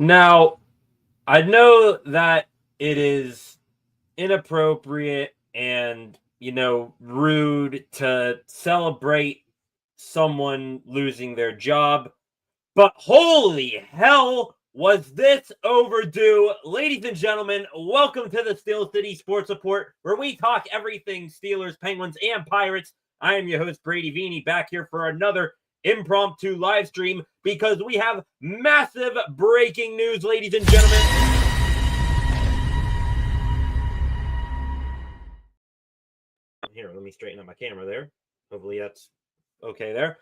Now, I know that it is inappropriate and, rude to celebrate someone losing their job, but holy hell, was this overdue? Ladies and gentlemen, welcome to the Steel City Sports Report, where we talk everything Steelers, Penguins, and Pirates. I am your host, Brady Vini, back here for another impromptu live stream because we have massive breaking news, ladies and gentlemen. Here, let me straighten up my camera there. Hopefully that's okay there.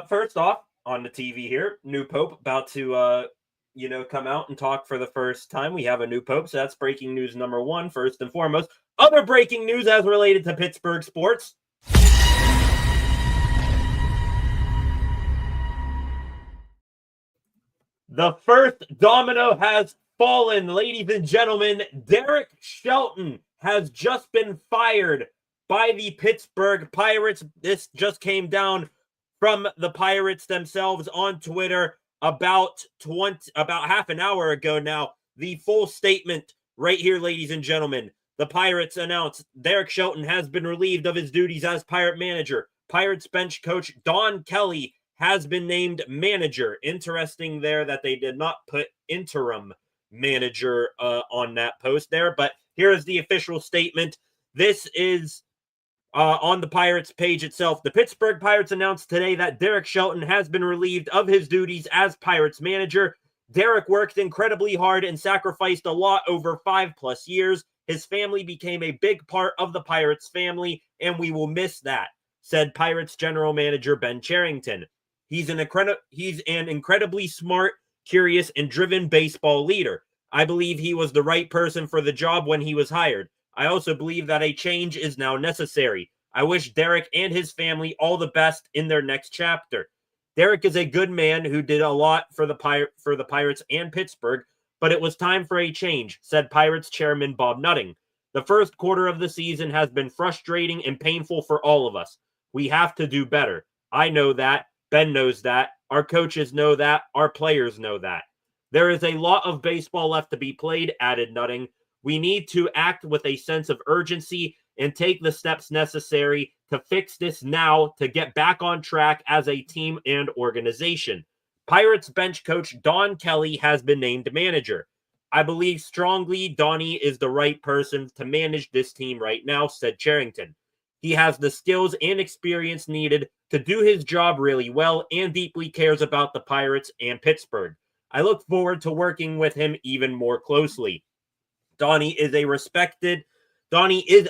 First off, on the TV here, new pope about to come out and talk for the first time. We have a new pope, so that's breaking news number one, first and foremost. Other breaking news as related to Pittsburgh sports. The first domino has fallen, ladies and gentlemen. Derek Shelton has just been fired by the Pittsburgh Pirates. This just came down from the Pirates themselves on Twitter about half an hour ago now. The full statement right here, ladies and gentlemen. The Pirates announced Derek Shelton has been relieved of his duties as Pirate manager. Pirates bench coach Don Kelly has been named manager. Interesting there that they did not put interim manager on that post there. But here is the official statement. This is on the Pirates page itself. The Pittsburgh Pirates announced today that Derek Shelton has been relieved of his duties as Pirates manager. Derek worked incredibly hard and sacrificed a lot over 5+ years. His family became a big part of the Pirates family, and we will miss that, said Pirates general manager Ben Cherington. He's an incredibly smart, curious, and driven baseball leader. I believe he was the right person for the job when he was hired. I also believe that a change is now necessary. I wish Derek and his family all the best in their next chapter. Derek is a good man who did a lot for the Pirates and Pittsburgh, but it was time for a change, said Pirates chairman Bob Nutting. The first quarter of the season has been frustrating and painful for all of us. We have to do better. I know that. Ben knows that. Our coaches know that. Our players know that. There is a lot of baseball left to be played, added Nutting. We need to act with a sense of urgency and take the steps necessary to fix this now to get back on track as a team and organization. Pirates bench coach Don Kelly has been named manager. I believe strongly Donnie is the right person to manage this team right now, said Cherington. He has the skills and experience needed to do his job really well and deeply cares about the Pirates and Pittsburgh. I look forward to working with him even more closely. Donnie is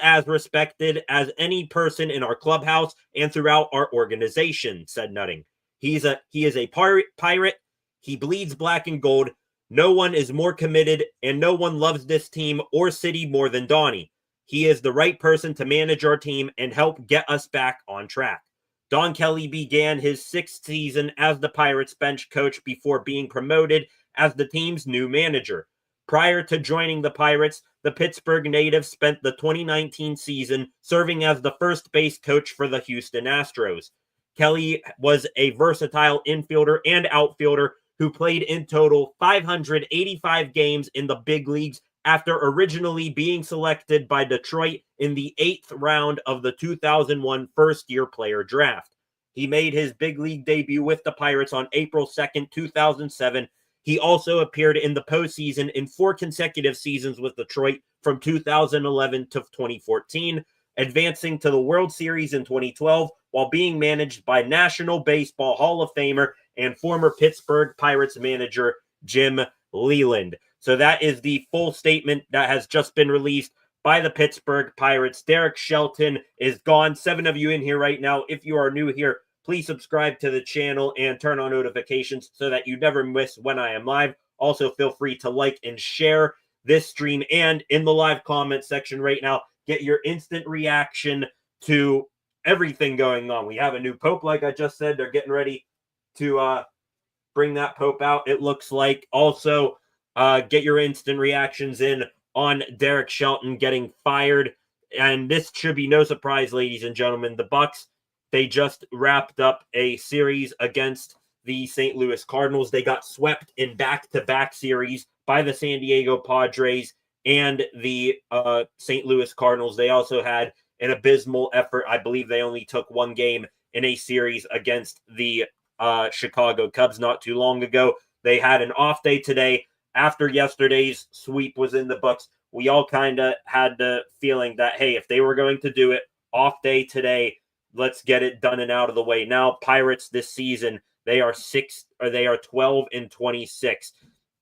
as respected as any person in our clubhouse and throughout our organization, said Nutting. He is a pirate. He bleeds black and gold. No one is more committed, and no one loves this team or city more than Donnie. He is the right person to manage our team and help get us back on track. Don Kelly began his 6th season as the Pirates bench coach before being promoted as the team's new manager. Prior to joining the Pirates, the Pittsburgh native spent the 2019 season serving as the first base coach for the Houston Astros. Kelly was a versatile infielder and outfielder who played in total 585 games in the big leagues after originally being selected by Detroit in the 8th round of the 2001 first-year player draft. He made his big league debut with the Pirates on April 2nd, 2007. He also appeared in the postseason in 4 consecutive seasons with Detroit from 2011 to 2014, advancing to the World Series in 2012 while being managed by National Baseball Hall of Famer and former Pittsburgh Pirates manager Jim Leyland. So that is the full statement that has just been released by the Pittsburgh Pirates. Derek Shelton is gone. 7 of you in here right now. If you are new here, please subscribe to the channel and turn on notifications so that you never miss when I am live. Also, feel free to like and share this stream. And in the live comment section right now, get your instant reaction to everything going on. We have a new pope, like I just said. They're getting ready to bring that pope out, it looks like. Also, get your instant reactions in on Derek Shelton getting fired. And this should be no surprise, ladies and gentlemen. The Bucs, they just wrapped up a series against the St. Louis Cardinals. They got swept in back-to-back series by the San Diego Padres and the St. Louis Cardinals. They also had an abysmal effort. I believe they only took one game in a series against the Chicago Cubs not too long ago. They had an off day today. After yesterday's sweep was in the books, we all kind of had the feeling that, hey, if they were going to do it, off day today, let's get it done and out of the way. Now, Pirates this season, they are 12-26.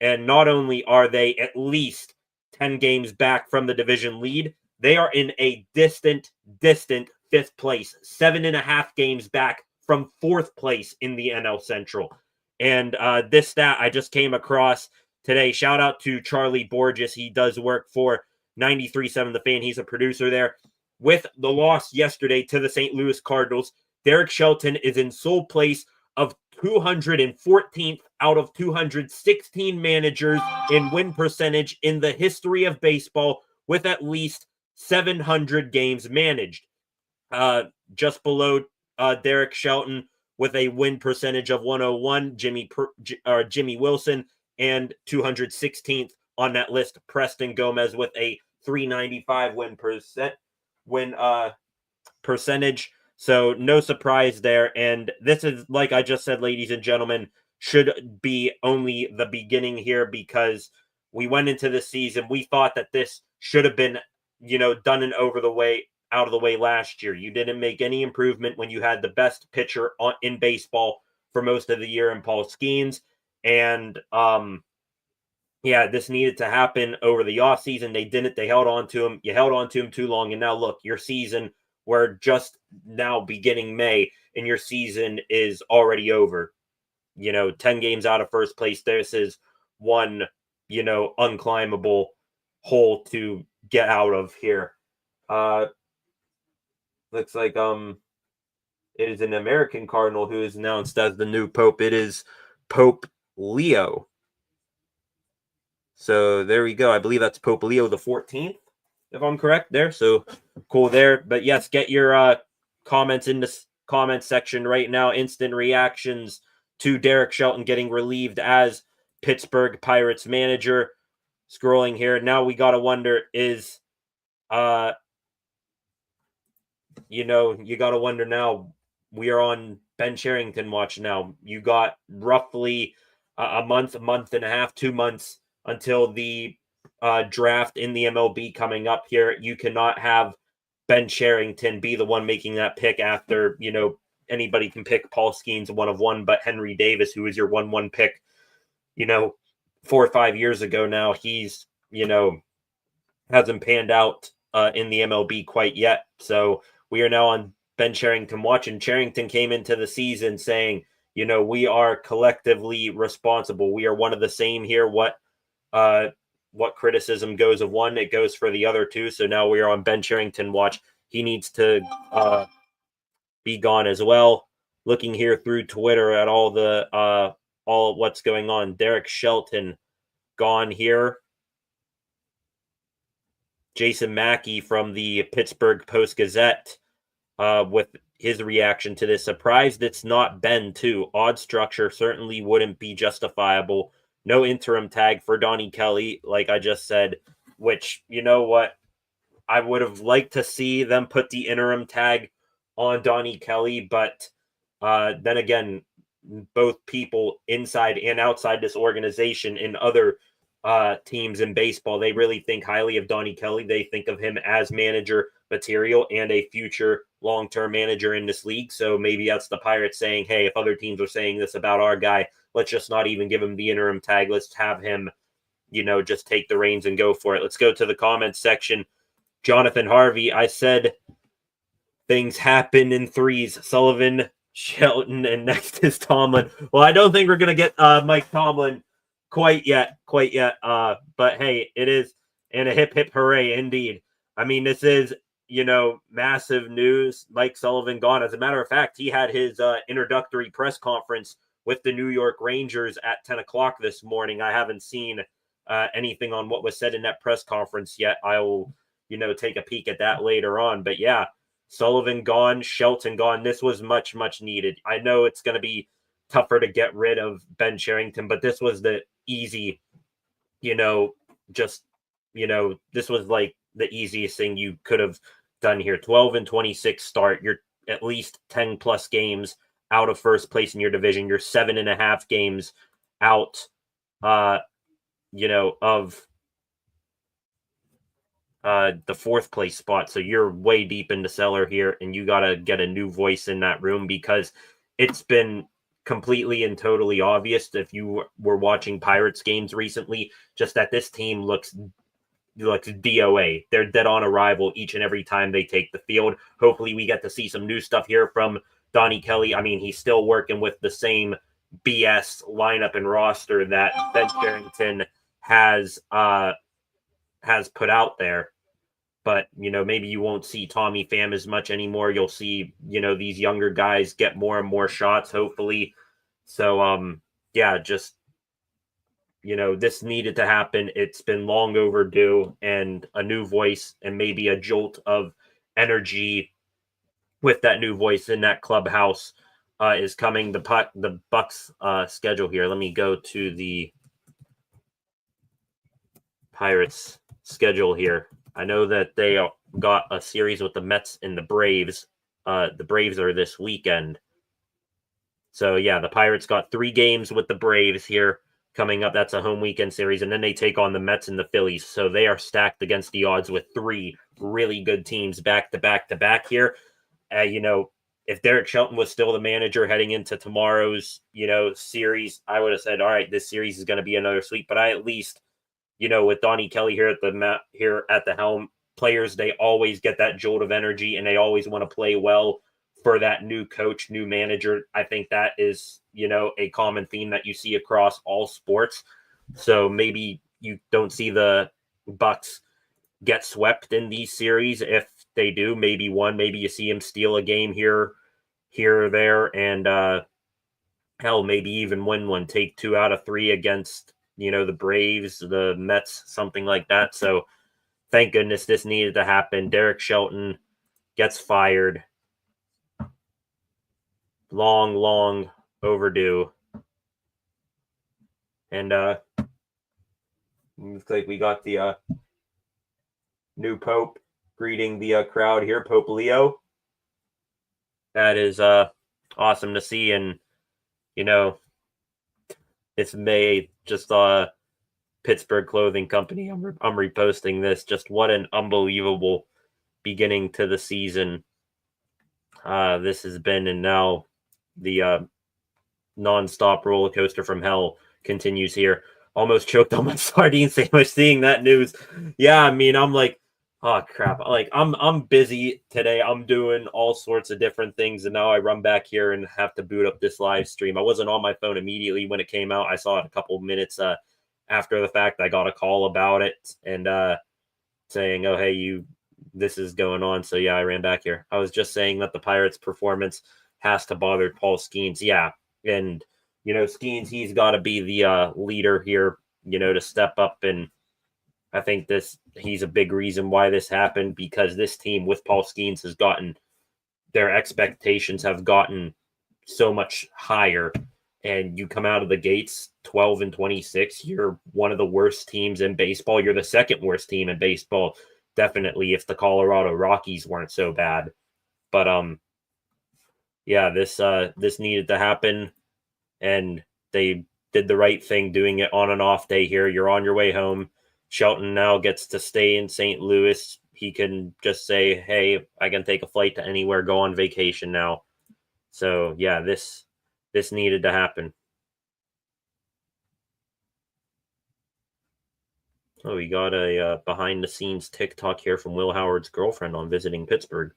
And not only are they at least 10 games back from the division lead, they are in a distant fifth place, 7.5 games back from fourth place in the NL Central. And this stat I just came across today. Shout out to Charlie Borges. He does work for 93.7 The Fan. He's a producer there. With the loss yesterday to the St. Louis Cardinals, Derek Shelton is in sole place of 214th out of 216 managers in win percentage in the history of baseball, with at least 700 games managed. Just below Derek Shelton with a win percentage of 101, Jimmy Wilson, and 216th on that list, Preston Gomez with a 395 win percentage. So no surprise there. And this is, like I just said, ladies and gentlemen, should be only the beginning here, because we went into the season, we thought that this should have been, done and out of the way last year. You didn't make any improvement when you had the best pitcher in baseball for most of the year in Paul Skeens. And this needed to happen over the offseason. They didn't. They held on to him. You held on to him too long. And now look, your season, we're just now beginning May, and your season is already over. 10 games out of first place. This is one, unclimbable hole to get out of here. Looks like it is an American Cardinal who is announced as the new Pope. It is Pope Leo. So there we go. I believe that's Pope Leo the 14th, if I'm correct there. So cool there. But yes, get your comments in the comment section right now. Instant reactions to Derek Shelton getting relieved as Pittsburgh Pirates manager. Scrolling here. Now we got to wonder is, you got to wonder now. We are on Ben Cherington watch now. You got roughly a month and a half, 2 months until the draft in the MLB coming up here. You cannot have Ben Cherington be the one making that pick after, anybody can pick Paul Skeens 1 of 1, but Henry Davis, who was your 1-1 pick, 4 or 5 years ago now, he's, hasn't panned out in the MLB quite yet. So we are now on Ben Cherington watch, and Cherington came into the season saying, we are collectively responsible. We are one of the same here. What criticism goes of one, it goes for the other two. So now we are on Ben Cherington watch. He needs to be gone as well. Looking here through Twitter at all what's going on. Derek Shelton gone here. Jason Mackey from the Pittsburgh Post-Gazette with his reaction to this. Surprised it's not Ben too. Odd structure certainly wouldn't be justifiable. No interim tag for Donnie Kelly, like I just said, which, you know what? I would have liked to see them put the interim tag on Donnie Kelly, but then again, both people inside and outside this organization in other teams in baseball, they really think highly of Donnie Kelly. They think of him as manager material and a future long-term manager in this league. So maybe that's the Pirates saying, hey, if other teams are saying this about our guy, let's just not even give him the interim tag. Let's have him, just take the reins and go for it. Let's go to the comments section. Jonathan Harvey, I said things happen in threes. Sullivan, Shelton, and next is Tomlin. Well, I don't think we're going to get Mike Tomlin quite yet. But hey, it is, and a hip, hip hooray indeed. I mean, this is, massive news. Mike Sullivan gone. As a matter of fact, he had his introductory press conference with the New York Rangers at 10 o'clock this morning. I haven't seen anything on what was said in that press conference yet. I will, take a peek at that later on. But yeah, Sullivan gone, Shelton gone. This was much, much needed. I know it's going to be tougher to get rid of Ben Cherington, but this was the easy, this was like the easiest thing you could have done here. 12-26 start. You're at least 10 plus games out of first place in your division. You're 7.5 games out, of the fourth place spot. So you're way deep in the cellar here, and you got to get a new voice in that room, because it's been completely and totally obvious if you were watching Pirates games recently, just that this team looks DOA. They're dead on arrival each and every time they take the field. Hopefully we get to see some new stuff here from Donnie Kelly. I mean, he's still working with the same BS lineup and roster that Ben Cherington has put out there. But, maybe you won't see Tommy Pham as much anymore. You'll see, these younger guys get more and more shots, hopefully. So, just, this needed to happen. It's been long overdue, and a new voice and maybe a jolt of energy with that new voice in that clubhouse is coming. The Bucks schedule here. Let me go to the Pirates schedule here. I know that they got a series with the Mets and the Braves. The Braves are this weekend. So, the Pirates got 3 games with the Braves here coming up. That's a home weekend series. And then they take on the Mets and the Phillies. So they are stacked against the odds with 3 really good teams back to back to back here. If Derek Shelton was still the manager heading into tomorrow's, series, I would have said, all right, this series is going to be another sweep. But I at least, with Donnie Kelly here at the helm, players, they always get that jolt of energy, and they always want to play well for that new coach, new manager. I think that is, a common theme that you see across all sports. So maybe you don't see the Bucks get swept in these series. If they do, maybe you see him steal a game here or there, and hell, maybe even win one, take 2 out of 3 against, the Braves, the Mets, something like that. So thank goodness this needed to happen. Derek Shelton gets fired. Long overdue. And looks like we got the new Pope greeting the crowd here, Pope Leo. That is awesome to see, and it's May, just Pittsburgh Clothing Company. I'm reposting this. Just what an unbelievable beginning to the season this has been, and now the nonstop roller coaster from hell continues here. Almost choked on my sardine sandwich seeing that news. Yeah, I mean, I'm like, oh crap. Like I'm busy today. I'm doing all sorts of different things, and now I run back here and have to boot up this live stream. I wasn't on my phone immediately when it came out. I saw it a couple of minutes after the fact. I got a call about it and saying, "Oh, hey, this is going on." So yeah, I ran back here. I was just saying that the Pirates' performance has to bother Paul Skeens. Yeah, and Skeens, he's got to be the leader here, to step up, and I think he's a big reason why this happened, because this team with Paul Skeens has gotten, their expectations have gotten so much higher, and you come out of the gates 12-26, you're one of the worst teams in baseball. You're the second worst team in baseball, definitely, if the Colorado Rockies weren't so bad. But this needed to happen, and they did the right thing doing it on an off day here. You're on your way home. Shelton now gets to stay in St. Louis. He can just say, hey, I can take a flight to anywhere, go on vacation now. So yeah, this needed to happen. Oh, we got a behind the scenes TikTok here from Will Howard's girlfriend on visiting Pittsburgh.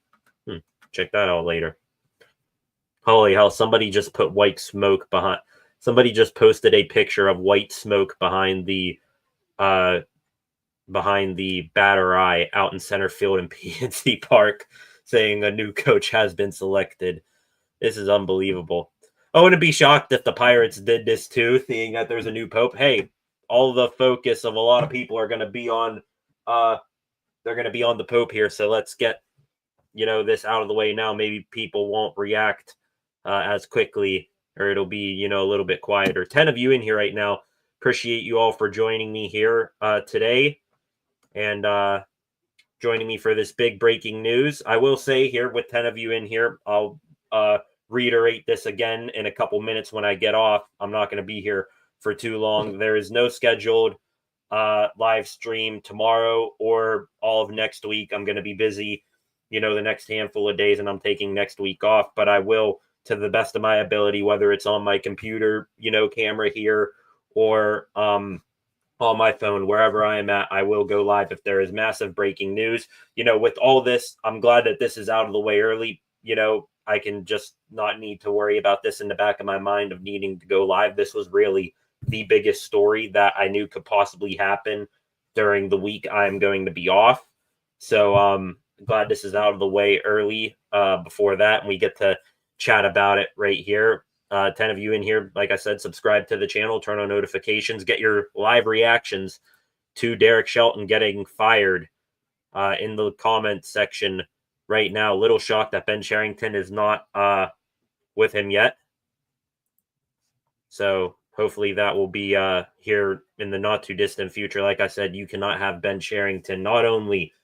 Check that out later. Holy hell, somebody just put white smoke behind. Somebody just posted a picture of white smoke behind the batter eye out in center field in PNC Park, saying a new coach has been selected. This is unbelievable. I wouldn't be shocked if the Pirates did this too, seeing that there's a new pope. Hey, all the focus of a lot of people are going to be on the Pope here. So let's get, this out of the way now. Maybe people won't react as quickly or it'll be, you know, a little bit quieter. 10 of you in here right now. Appreciate you all for joining me here today and joining me for this big breaking news. I will say here, with 10 of you in here, I'll reiterate this again in a couple minutes when I get off. I'm not going to be here for too long. There is no scheduled live stream tomorrow or all of next week. I'm going to be busy, you know, the next handful of days, and I'm taking next week off, but I will, to the best of my ability, whether it's on my computer, you know, camera here, or on my phone, wherever I am at, I will go live if there is massive breaking news. You know, with all this, I'm glad that this is out of the way early. You know, I can just not need to worry about this in the back of my mind of needing to go live. This was really the biggest story that I knew could possibly happen during the week I'm going to be off. So glad this is out of the way early before that, and we get to chat about it right here. 10 of you in here, like I said, subscribe to the channel, turn on notifications, get your live reactions to Derek Shelton getting fired in the comments section right now. Little shocked that Ben Cherington is not with him yet. So hopefully that will be here in the not too distant future. Like I said, you cannot have Ben Cherington not only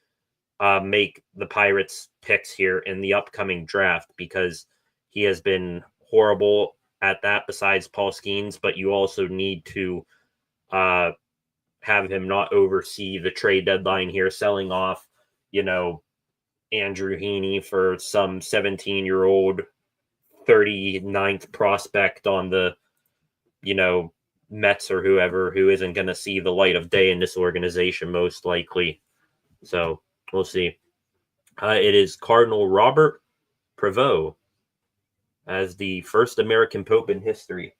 make the Pirates picks here in the upcoming draft, because he has been horrible at that besides Paul Skeens, but you also need to have him not oversee the trade deadline here, selling off, you know, Andrew Heaney for some 17-year-old 39th prospect on the, you know, Mets or whoever, who isn't going to see the light of day in this organization most likely. So we'll see. It is Cardinal Robert Prevost as the first American Pope in history.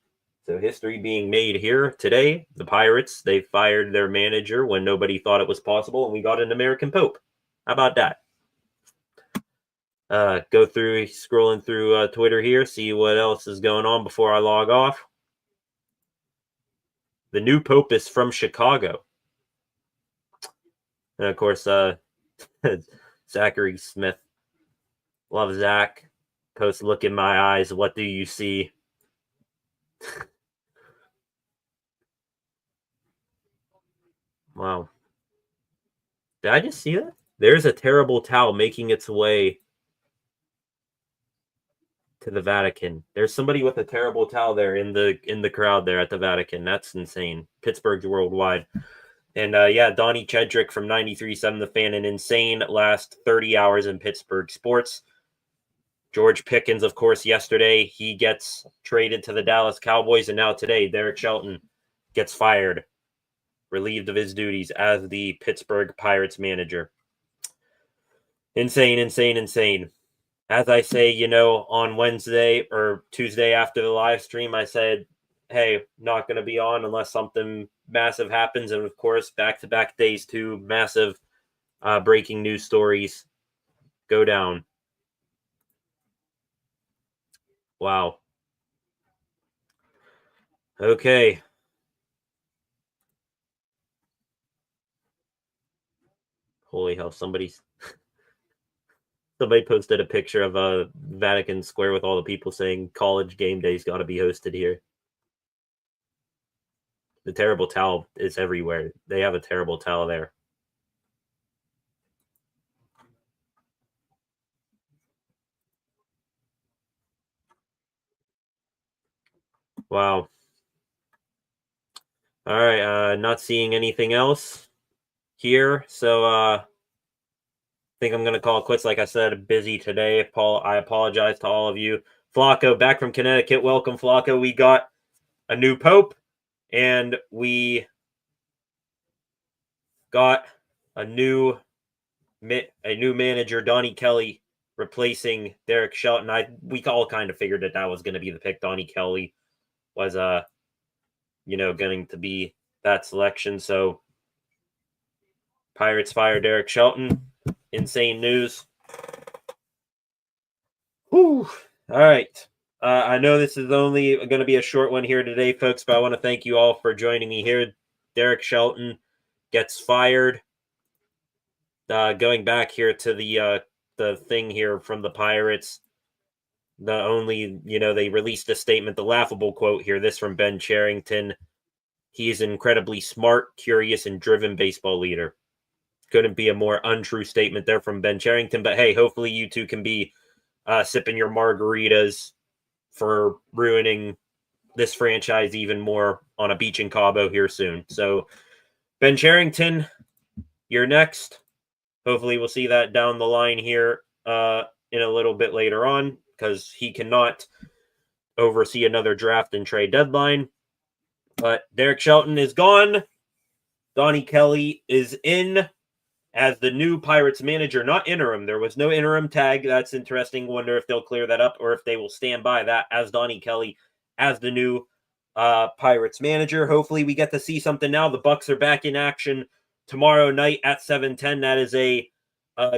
So history being made here today. The Pirates, they fired their manager when nobody thought it was possible, and we got an American Pope. How about that? Go through, scrolling through Twitter here, see what else is going on before I log off. The new Pope is from Chicago. And of course, Zachary Smith. Love Zach. Post, look in my eyes. What do you see? Wow. Did I just see that? There's a terrible towel making its way to the Vatican. There's somebody with a terrible towel there in the crowd there at the Vatican. That's insane. Pittsburgh's worldwide. And yeah, Donnie Chedrick from 93.7 The Fan, an insane last 30 hours in Pittsburgh sports. George Pickens, of course, yesterday, he gets traded to the Dallas Cowboys. And now today, Derek Shelton gets fired, relieved of his duties as the Pittsburgh Pirates manager. Insane, insane, insane. As I say, you know, on Wednesday or Tuesday after the live stream, I said, hey, not going to be on unless something massive happens. And of course, back-to-back days, two massive breaking news stories go down. Wow. Okay. Holy hell, somebody posted a picture of a Vatican Square with all the people saying college game day's got to be hosted here. The terrible towel is everywhere. They have a terrible towel there. Wow. All right, not seeing anything else here, so I think I'm going to call it quits. Like I said, busy today. Paul, I apologize to all of you. Flacco, back from Connecticut. Welcome, Flacco. We got a new pope, and we got a new manager, Donnie Kelly, replacing Derek Shelton. We all kind of figured that was going to be the pick. Donnie Kelly was going to be that selection. So Pirates fire Derek Shelton. Insane news. Whew. All right. I know this is only going to be a short one here today, folks, but I want to thank you all for joining me here. Derek Shelton gets fired. Going back here to the thing here from the Pirates. The only, they released a statement, the laughable quote here, this from Ben Cherington. He is an incredibly smart, curious, and driven baseball leader. Couldn't be a more untrue statement there from Ben Cherington. But hey, hopefully you two can be sipping your margaritas for ruining this franchise even more on a beach in Cabo here soon. So, Ben Cherington, you're next. Hopefully we'll see that down the line here in a little bit later on, because he cannot oversee another draft and trade deadline. But Derek Shelton is gone. Donnie Kelly is in as the new Pirates manager, not interim. There was no interim tag. That's interesting. Wonder if they'll clear that up or if they will stand by that as Donnie Kelly as the new Pirates manager. Hopefully we get to see something now. The Bucks are back in action tomorrow night at 7:10. That is a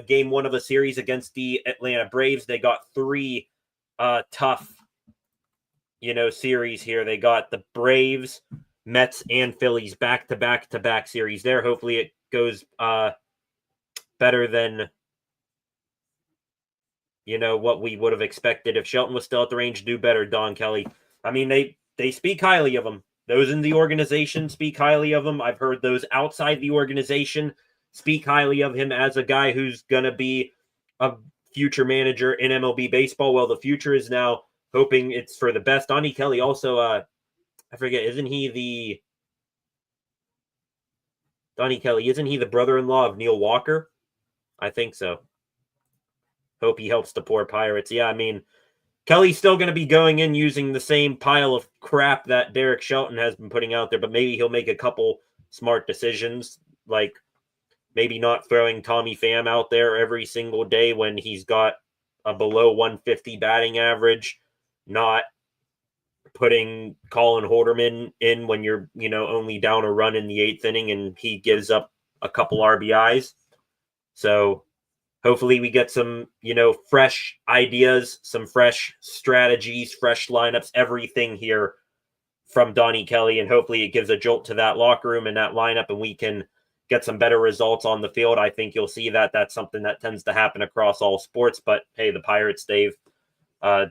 game one of a series against the Atlanta Braves. They got three tough, series here. They got the Braves, Mets, and Phillies back-to-back-to-back series there. Hopefully it goes better than, what we would have expected. If Shelton was still at the range, do better, Don Kelly. I mean, they speak highly of him. Those in the organization speak highly of him. I've heard those outside the organization speak highly of him as a guy who's going to be a future manager in MLB baseball. Well, the future is now hoping it's for the best. Donnie Kelly also, I forget, isn't he the brother-in-law of Neil Walker? I think so. Hope he helps the poor Pirates. Yeah, I mean, Kelly's still going to be going in using the same pile of crap that Derek Shelton has been putting out there, but maybe he'll make a couple smart decisions, like maybe not throwing Tommy Pham out there every single day when he's got a below 150 batting average, not putting Colin Holderman in when you're, only down a run in the eighth inning and he gives up a couple RBIs. So hopefully we get some, fresh ideas, some fresh strategies, fresh lineups, everything here from Donnie Kelly. And hopefully it gives a jolt to that locker room and that lineup and we can get some better results on the field. I think you'll see that. That's something that tends to happen across all sports. But hey, the Pirates, they've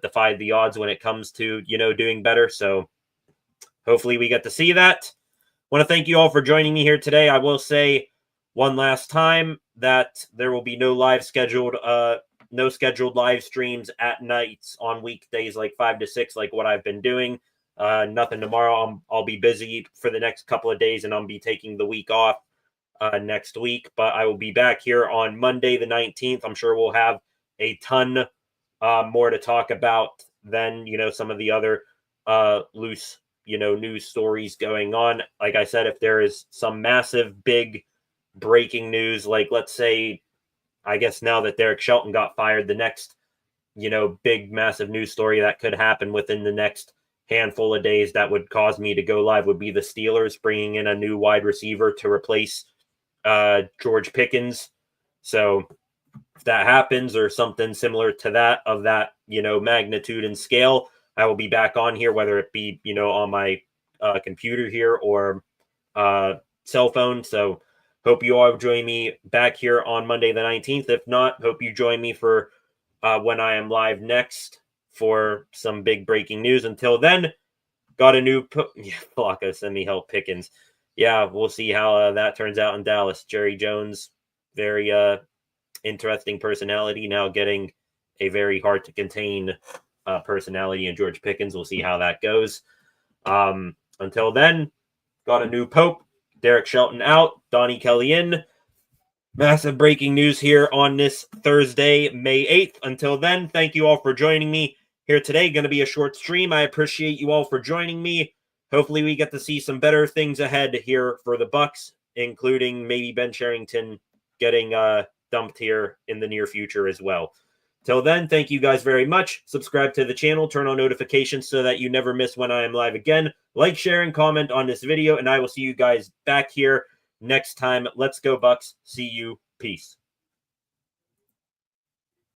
defied the odds when it comes to, doing better. So hopefully we get to see that. Want to thank you all for joining me here today. I will say one last time that there will be no scheduled live streams at nights on weekdays like 5 to 6, like what I've been doing. Nothing tomorrow. I'll be busy for the next couple of days and I'll be taking the week off next week, but I will be back here on Monday the 19th. I'm sure we'll have a ton more to talk about than, some of the other loose, news stories going on. Like I said, if there is some massive, big breaking news, like let's say, I guess now that Derek Shelton got fired, the next, big, massive news story that could happen within the next handful of days that would cause me to go live would be the Steelers bringing in a new wide receiver to replace George Pickens. So if that happens or something similar to that, of that, magnitude and scale, I will be back on here, whether it be, on my computer here or cell phone. So hope you all join me back here on Monday the 19th. If not, hope you join me for when I am live next for some big breaking news. Until then, got a new Flacco, send me help Pickens. Yeah, we'll see how that turns out in Dallas. Jerry Jones, very interesting personality, now getting a very hard to contain personality in George Pickens. We'll see how that goes. Until then, got a new pope. Derek Shelton out, Donnie Kelly in. Massive breaking news here on this Thursday, May 8th. Until then, thank you all for joining me here today. Going to be a short stream. I appreciate you all for joining me. Hopefully we get to see some better things ahead here for the Bucks, including maybe Ben Cherington getting dumped here in the near future as well. Till then, thank you guys very much. Subscribe to the channel, turn on notifications so that you never miss when I am live again. Like, share, and comment on this video, and I will see you guys back here next time. Let's go, Bucks. See you. Peace.